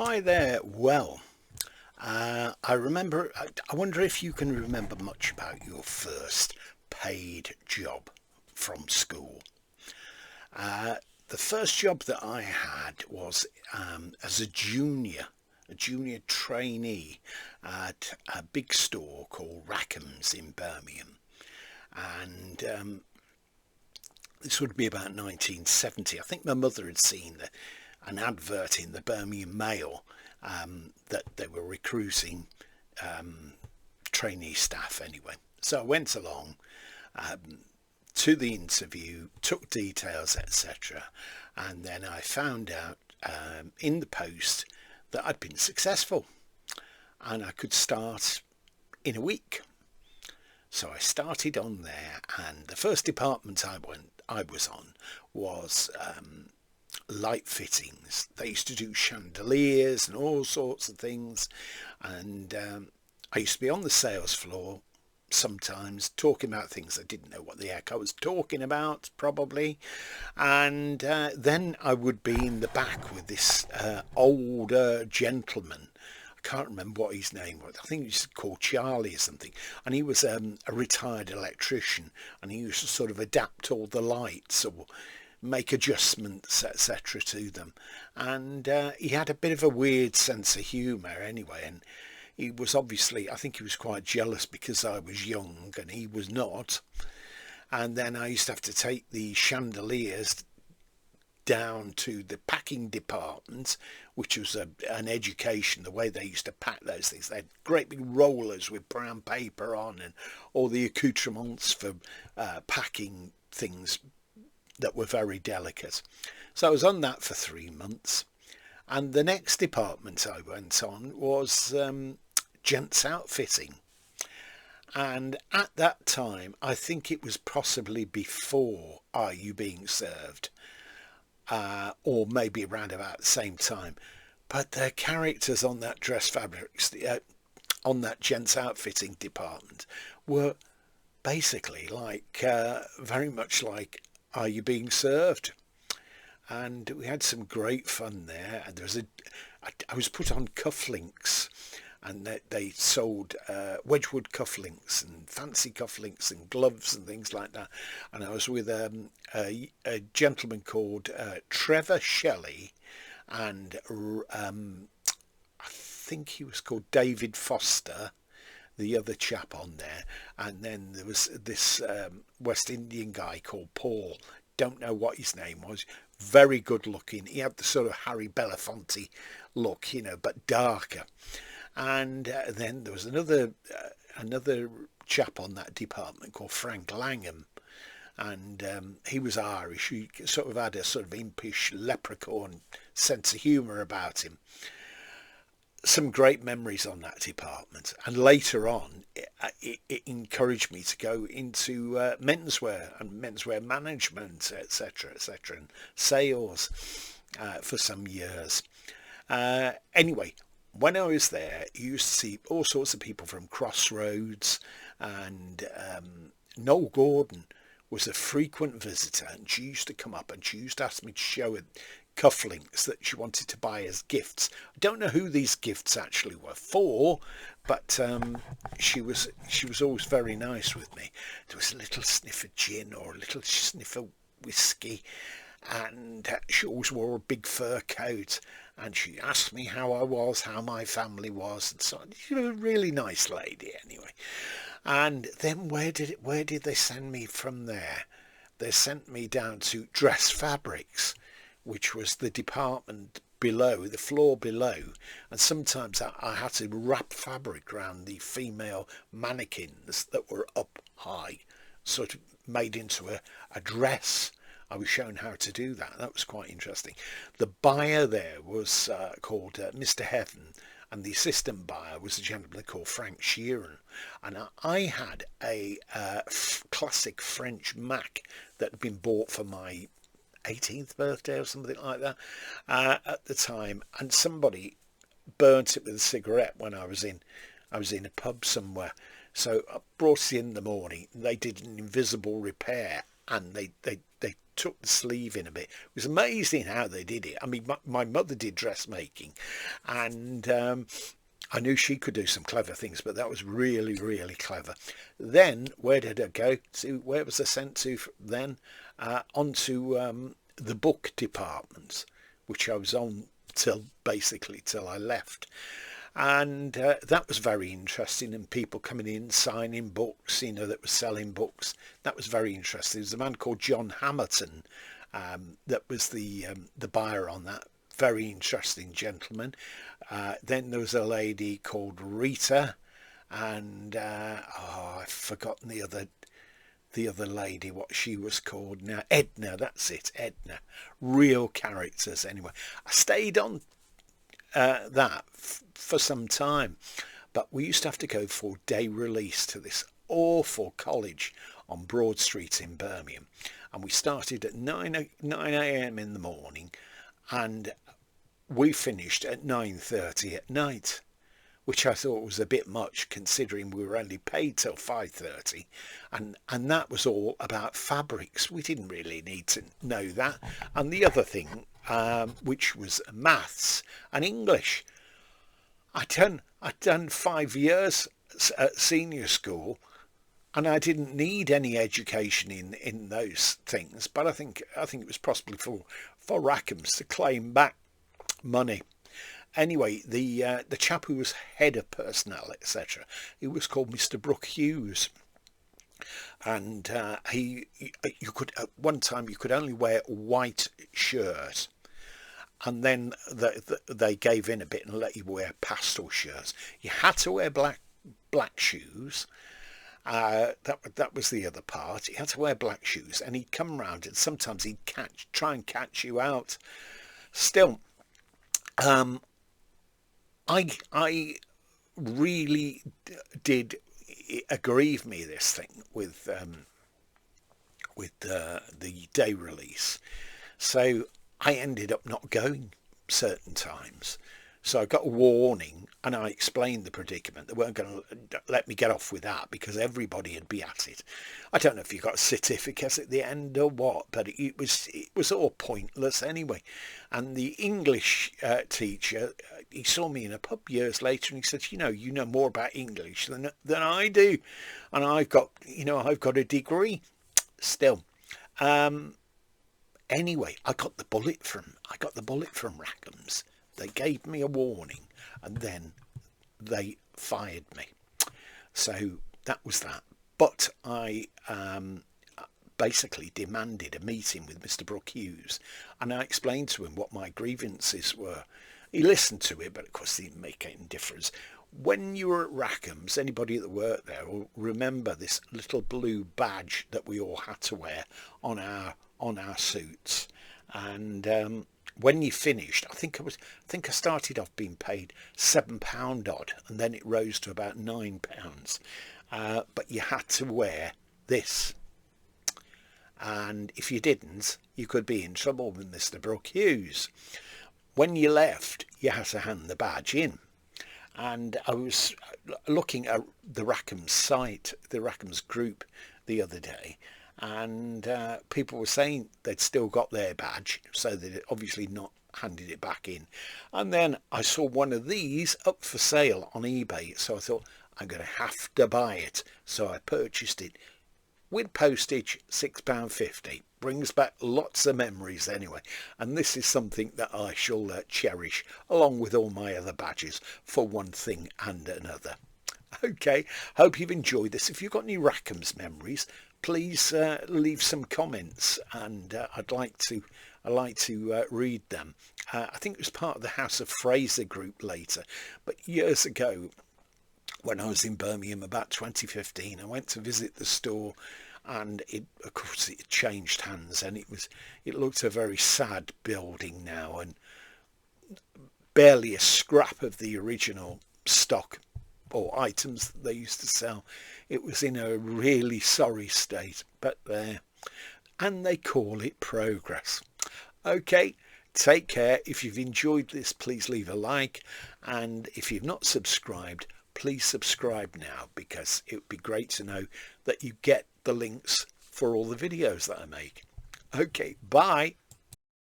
Hi there. Well, I remember. I wonder if you can remember much about your first paid job from school. Uh, the first job that I had was as a junior trainee at a big store called Rackham's in Birmingham, and this would be about 1970. I think my mother had seen an advert in the Birmingham Mail that they were recruiting trainee staff anyway. So I went along to the interview, took details, etc. And then I found out in the post that I'd been successful and I could start in a week. So I started on there, and the first department I was on was light fittings. They used to do chandeliers and all sorts of things, and I used to be on the sales floor sometimes talking about things I didn't know what the heck I was talking about probably, and then I would be in the back with this older gentleman. I can't remember what his name was. I think he was called Charlie or something. And he was a retired electrician, and he used to sort of adapt all the lights or make adjustments, etc. to them. And he had a bit of a weird sense of humour anyway. And he was obviously, I think he was quite jealous because I was young and he was not. And then I used to have to take the chandeliers down to the packing department, which was an education, the way they used to pack those things. They had great big rollers with brown paper on and all the accoutrements for packing things that were very delicate. So I was on that for 3 months. And the next department I went on was gents outfitting. And at that time, I think it was possibly before Are You Being Served? Or maybe around about the same time. But the characters on that dress fabrics, on that gents outfitting department, were basically like very much like Are You Being Served? And we had some great fun there. And I was put on cufflinks, and they sold Wedgwood cufflinks and fancy cufflinks and gloves and things like that. And I was with a gentleman called Trevor Shelley, and I think he was called David Foster, the other chap on there. And then there was this West Indian guy called Paul. Don't know what his name was. Very good looking. He had the sort of Harry Belafonte look, but darker. And then there was another chap on that department called Frank Langham, and he was Irish. He sort of had a sort of impish leprechaun sense of humour about him. Some great memories on that department, and later on it encouraged me to go into menswear and menswear management, etc., and sales for some years. Anyway, when I was there, you used to see all sorts of people from Crossroads, and Noel Gordon was a frequent visitor, and she used to come up and she used to ask me to show her cufflinks that she wanted to buy as gifts. I don't know who these gifts actually were for, but she was always very nice with me. There was a little sniff of gin or a little sniff of whiskey, and she always wore a big fur coat, and she asked me how I was, how my family was, and so on. She was a really nice lady anyway. And then where did they send me from there? They sent me down to dress fabrics, which was the department below, the floor below, and sometimes I had to wrap fabric around the female mannequins that were up high, sort of made into a dress. I was shown how to do that. That was quite interesting. The buyer there was called Mr. Heaven, and the assistant buyer was a gentleman called Frank Sheeran. And I had a classic French Mac that had been bought for my 18th birthday or something like that at the time, and somebody burnt it with a cigarette when I was in a pub somewhere. So I brought it in the morning. They did an invisible repair, and they took the sleeve in a bit. It was amazing how they did it. I mean, my mother did dressmaking, and I knew she could do some clever things, but that was really, really clever. Then, where did I go? Where was I sent to then? Onto the book department, which I was on till I left. And that was very interesting, and people coming in signing books, that was selling books. That was very interesting. There's a man called John Hamilton that was the buyer on that. Very interesting gentleman. Then there was a lady called Rita, and I've forgotten the other lady, what she was called now. Edna, that's it, Edna. Real characters anyway. I stayed on that for some time, but we used to have to go for day release to this awful college on Broad Street in Birmingham, and we started at 9 a.m. in the morning, and we finished at 9:30 at night, which I thought was a bit much considering we were only paid till 5:30, and that was all about fabrics. We didn't really need to know that. And the other thing, which was maths and English. I'd done 5 years at senior school, and I didn't need any education in those things. But I think it was possibly for Rackham's to claim back money. Anyway, the chap who was head of personnel, etc., he was called Mr. Brooke Hughes, and you could at one time you could only wear white shirt, and then they gave in a bit and let you wear pastel shirts. You had to wear black shoes. That was the other part. You had to wear black shoes, and he'd come round, and sometimes he'd try and catch you out. Still, I really did aggrieve me, this thing with the day release. So I ended up not going certain times. So I got a warning, and I explained the predicament. They weren't going to let me get off with that because everybody would be at it. I don't know if you got a certificate at the end or what, but it was all pointless anyway. And the English teacher, he saw me in a pub years later, and he said, you know more about English than I do, and I've got a degree still. Anyway, I got the bullet from Rackham's. They gave me a warning, and then they fired me. So that was that. But I basically demanded a meeting with Mr. Brooke Hughes, and I explained to him what my grievances were. He listened to it, but of course it didn't make any difference. When you were at Rackham's, anybody that worked there will remember this little blue badge that we all had to wear on our suits, and when you finished, I think I started off being paid £7 odd, and then it rose to about £9. But you had to wear this, and if you didn't, you could be in trouble with Mr. Brooke Hughes. When you left, you had to hand the badge in. And I was looking at the Rackham's site, the Rackham's group, the other day, and people were saying they'd still got their badge, so they'd obviously not handed it back in. And then I saw one of these up for sale on eBay, so I thought, I'm going to have to buy it. So I purchased it with postage, £6.50. Brings back lots of memories anyway, and this is something that I shall cherish along with all my other badges for one thing and another. Okay, hope you've enjoyed this. If you've got any Rackham's memories, please leave some comments, and I'd like to read them. I think it was part of the House of Fraser group later, but years ago when I was in Birmingham, about 2015, I went to visit the store, and of course it changed hands, and it looked a very sad building now, and barely a scrap of the original stock or items that they used to sell. It was in a really sorry state, but there. And they call it progress. Okay, take care. If you've enjoyed this, please leave a like, and if you've not subscribed, please subscribe now, because it would be great to know that you get the links for all the videos that I make. Okay, bye.